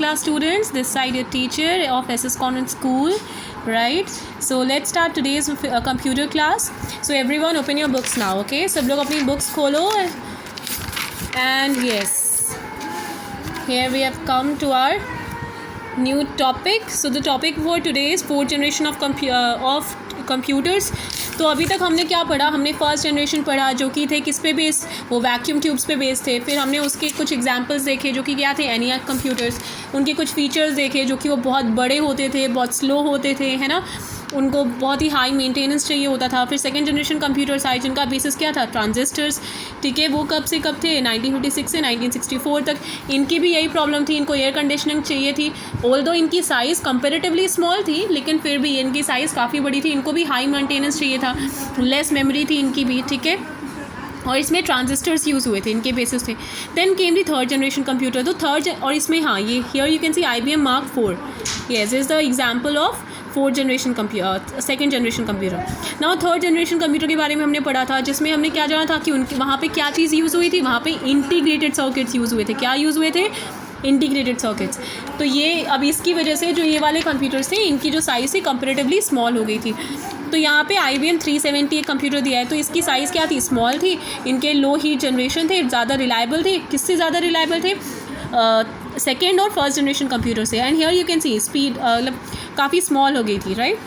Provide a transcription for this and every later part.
class students, this side your teacher of SS Convent School, right? So let's start today's computer class. So everyone open your books now, okay? सब लोग अपनी books खोलो and yes, here we have come to our new topic. So the topic for today is fourth generation of computers. तो अभी तक हमने क्या पढ़ा, हमने फर्स्ट जनरेशन पढ़ा जो कि थे किस पे बेस, वो वैक्यूम ट्यूब्स पे बेस थे. फिर हमने उसके कुछ एग्जांपल्स देखे जो कि क्या थे, ENIAC कंप्यूटर्स. उनके कुछ फीचर्स देखे जो कि वो बहुत बड़े होते थे, बहुत स्लो होते थे, है ना, उनको बहुत ही हाई मेंटेनेंस चाहिए होता था. फिर सेकंड जनरेशन कंप्यूटर्स आए जिनका बेसिस क्या था, ट्रांजिस्टर्स. ठीक है, वो कब से कब थे, 1956 से 1964 तक. इनकी भी यही प्रॉब्लम थी, इनको एयर कंडीशनिंग चाहिए थी. ऑल्दो इनकी साइज़ कंपेरेटिवली स्मॉल थी, लेकिन फिर भी इनकी साइज़ काफ़ी बड़ी थी. इनको भी हाई मेंटेनेंस चाहिए था, लेस मेमोरी थी इनकी भी. ठीक है, और इसमें ट्रांजिस्टर्स यूज़ हुए थे, इनके बेसिस थे. Then came the third generation computer. तो थर्ड, और इसमें हाँ, ये here you can see IBM Mark 4. Yes, is the example of fourth generation computer, second generation computer. Now third generation computer के बारे में हमने पढ़ा था, जिसमें हमने क्या जाना था कि उनके वहाँ पे क्या चीज़ यूज़ हुई थी, वहाँ पे इंटीग्रेटेड सर्किट्स यूज़ हुए थे. क्या यूज़ हुए थे, इंटीग्रेटेड सर्किट्स. तो ये अब इसकी वजह से जो ये वाले कंप्यूटर्स थे, इनकी जो साइज़ थी कंपेरेटिवली स्मॉल हो गई थी. तो यहाँ पे IBM 370 एक कंप्यूटर दिया है, तो इसकी साइज़ क्या थी, स्मॉल थी. इनके लो हीट जनरेशन थे, ज़्यादा रिलायबल थे. किससे ज़्यादा रिलायबल थे, सेकेंड और फर्स्ट जनरेशन कंप्यूटर से. And here you can C speed मतलब काफ़ी स्मॉल हो गई थी, राइट.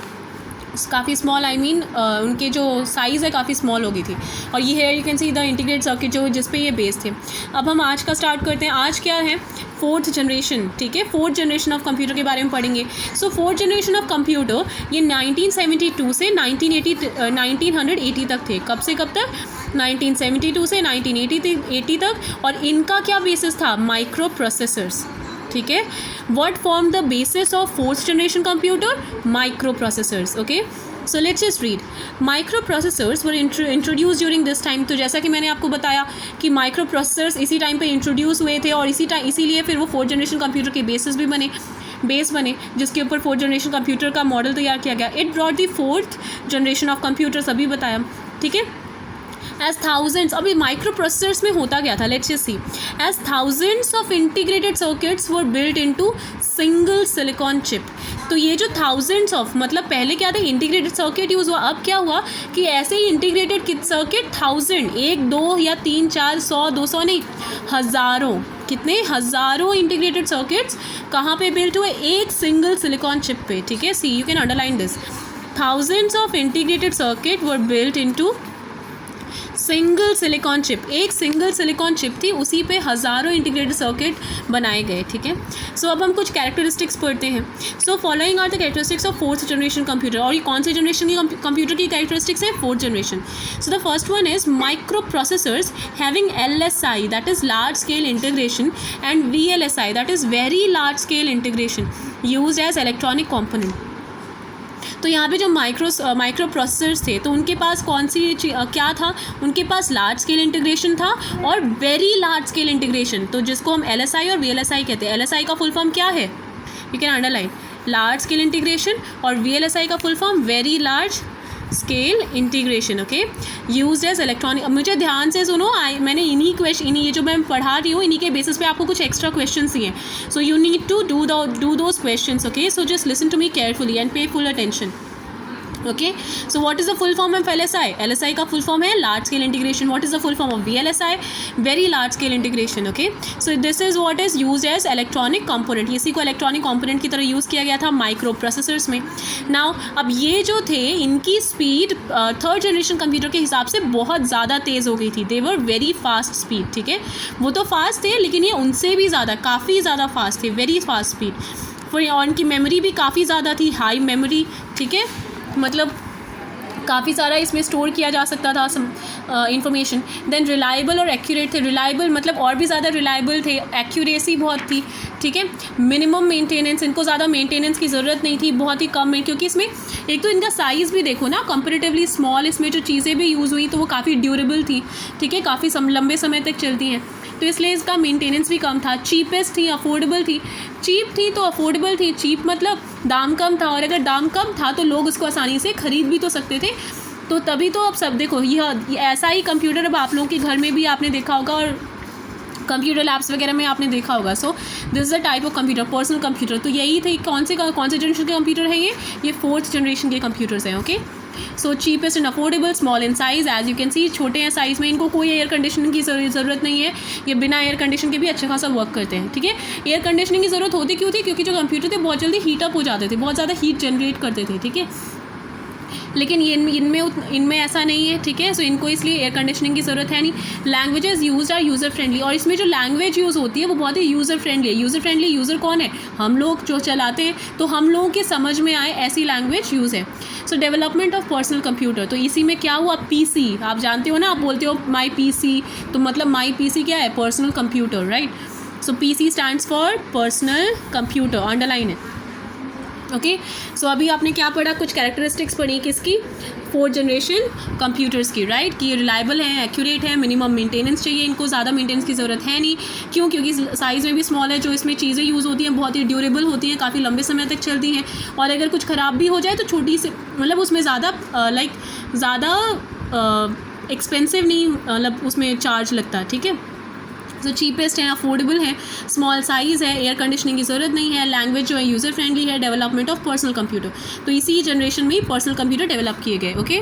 काफ़ी स्मॉल, आई मीन उनके जो साइज़ है काफ़ी स्मॉल हो गई थी. और ये है you can see the integrated circuit जो जिस पे ये बेस थे. अब हम आज का स्टार्ट करते हैं. आज क्या है, फोर्थ जनरेशन. ठीक है, फोर्थ जनरेशन ऑफ कंप्यूटर के बारे में पढ़ेंगे. सो फोर्थ जनरेशन ऑफ कंप्यूटर ये 1972 से 1980 तक थे. कब से कब तक, 1972 से 1980 तक. और इनका क्या बेसिस था, माइक्रो प्रोसेसर्स. ठीक है, what form the basis of fourth generation computer, micro processors. Okay, so let's just read. Micro processors were introduce during this time. तो जैसा कि मैंने आपको बताया कि माइक्रो प्रोसेसर्स इसी टाइम पे इंट्रोड्यूस हुए थे, और इसीलिए फिर वो फोर्थ जनरेशन कंप्यूटर के बेस बने जिसके ऊपर फोर्थ जनरेशन कंप्यूटर का मॉडल तैयार किया गया. It brought the fourth generation of computers, अभी बताया. ठीक है, एज थाउजेंड्स, अभी माइक्रो प्रोसेसर्स में होता क्या था, let's just see. As thousands of integrated circuits were built into single silicon chip. तो ये जो थाउजेंड्स ऑफ, मतलब पहले क्या था, इंटीग्रेटेड सर्किट यूज़ हुआ. अब क्या हुआ कि ऐसे ही इंटीग्रेटेड सर्किट 1000, 1 2 या 3 4 100 200 नहीं, हज़ारों, कितने हज़ारों इंटीग्रेटेड सर्किट्स कहाँ पे बिल्ट हुए, एक सिंगल सिलिकॉन चिप पे. ठीक है, see you can underline this. Thousands of integrated circuit were built into single silicon chip. एक सिंगल सिलिकॉन चिप थी, उसी पे हज़ारों इंटीग्रेटेड सर्किट बनाए गए. ठीक है, सो अब हम कुछ कैरेक्टरिस्टिक्स पढ़ते हैं. So following are the characteristics of fourth generation computer. और ये कौन से जनरेशन की कंप्यूटर की कैरेक्टरिस्टिक्स है, fourth generation. So the first one is micro processors having LSI, that is large scale integration, and VLSI, that is very large scale integration, use as electronic component. तो यहाँ पे जो micro processors थे, तो उनके पास कौन सी क्या था, उनके पास लार्ज स्केल इंटीग्रेशन था और वेरी लार्ज स्केल इंटीग्रेशन. तो जिसको हम LSI और VLSI कहते हैं. LSI का फुल फॉर्म क्या है, you can underline, large scale integration, और VLSI का full form very large scale integration. Okay, use as electronic. मुझे ध्यान से सुनो, मैंने इन्हीं ये जो मैं पढ़ा रही हूँ, इन्हीं के बेसिस पे आपको कुछ एक्स्ट्रा क्वेश्चंस दिए. So you need to do those questions. Okay, so just listen to me carefully and pay full attention. Okay, so what is the full form of LSI. LSI का full form है large scale integration. What is the full form of VLSI, very large scale integration. Okay, so this is what is use as electronic component. इसी को electronic component की तरह use किया गया था micro processors में. Now अब ये जो थे, इनकी स्पीड थर्ड जनरेशन कंप्यूटर के हिसाब से बहुत ज़्यादा तेज़ हो गई थी. दे वर वेरी फास्ट स्पीड. ठीक है, वो तो फास्ट थे, लेकिन ये उनसे भी ज़्यादा, काफ़ी ज़्यादा फास्ट थे, वेरी फास्ट स्पीड. फिर और इनकी मेमोरी भी काफ़ी ज़्यादा थी, हाई मेमोरी. ठीक है, मतलब काफ़ी सारा इसमें स्टोर किया जा सकता था इंफॉर्मेशन. देन रिलायबल और एक्यूरेट थे. रिलायबल मतलब और भी ज़्यादा रिलायबल थे, एक्यूरेसी बहुत थी. ठीक है, मिनिमम मेंटेनेंस, इनको ज़्यादा मेंटेनेंस की ज़रूरत नहीं थी, बहुत ही कम में, क्योंकि इसमें एक तो इनका साइज़ भी देखो ना, कंपेरेटिवली स्मॉल. इसमें जो चीज़ें भी यूज़ हुई तो वो काफ़ी ड्यूरेबल थी. ठीक है, काफ़ी लंबे समय तक चलती हैं, तो इसलिए इसका मेंटेनेंस भी कम था. चीपेस्ट थी, अफोर्डेबल थी. चीप थी तो अफोर्डेबल थी. चीप मतलब दाम कम था, और अगर दाम कम था तो लोग उसको आसानी से ख़रीद भी तो सकते थे. तो तभी तो अब सब देखो, यह ऐसा ही कंप्यूटर अब आप लोगों के घर में भी आपने देखा होगा, और कंप्यूटर लैब्स वगैरह में आपने देखा होगा. सो this is a type of computer, personal computer. तो यही थे कौन से जनरेशन के कंप्यूटर हैं ये 4th जनरेशन के कंप्यूटर्स हैं. Okay, so cheapest and affordable, small in size. As you can see छोटे हैं साइज़ में, इनको कोई एयर कंडीशनिंग की ज़रूरत नहीं है. ये बिना एयर कंडीशन के भी अच्छा खासा वर्क करते हैं. ठीक है, एयर कंडीशनिंग की ज़रूरत होती क्यों थी? क्योंकि जो कंप्यूटर थे बहुत जल्दी हीट अप हो जाते थे, बहुत ज़्यादा हीट जनरेट करते थे. ठीक है, लेकिन ये इनमें ऐसा नहीं है. ठीक है, सो इनको इसलिए एयर कंडीशनिंग की ज़रूरत है नहीं. Languages use are user friendly, और इसमें जो लैंग्वेज यूज़ होती है वो बहुत ही यूज़र फ्रेंडली है. यूज़र फ्रेंडली यूज़र कौन है? हम लोग जो चलाते हैं, तो हम लोगों के समझ में आए ऐसी लैंग्वेज यूज़ है. सो डेवलपमेंट ऑफ पर्सनल कंप्यूटर, तो इसी में क्या हुआ? पीसी, आप जानते हो ना, आप बोलते हो माई पीसी, तो मतलब माई पीसी क्या है? Personal computer, right. So PC stands for personal computer, underline है. ओके, सो अभी आपने क्या पढ़ा? कुछ कैरेक्टरिस्टिक्स पढ़ी किसकी? 4th जनरेशन कंप्यूटर्स की, राइट. कि ये रिलायबल है, एक्यूरेट है, मिनिमम मेंटेनेंस चाहिए, इनको ज़्यादा मेंटेनेंस की ज़रूरत है नहीं. क्यों? क्योंकि साइज़ में भी स्मॉल है, जो इसमें चीज़ें यूज़ होती हैं बहुत ही ड्यूरेबल होती हैं, काफ़ी लंबे समय तक चलती हैं. और अगर कुछ ख़राब भी हो जाए तो छोटी से, मतलब उसमें ज़्यादा ज़्यादा एक्सपेंसिव नहीं, मतलब उसमें चार्ज लगता है. ठीक है, जो चीपेस्ट है, अफोर्डेबल है, स्मॉल साइज़ है, एयर कंडीशनिंग की ज़रूरत नहीं है, लैंग्वेज जो है यूज़र फ्रेंडली है, डेवलपमेंट ऑफ पर्सनल कंप्यूटर. तो इसी जनरेशन में पर्सनल कंप्यूटर डेवलप किए गए. ओके.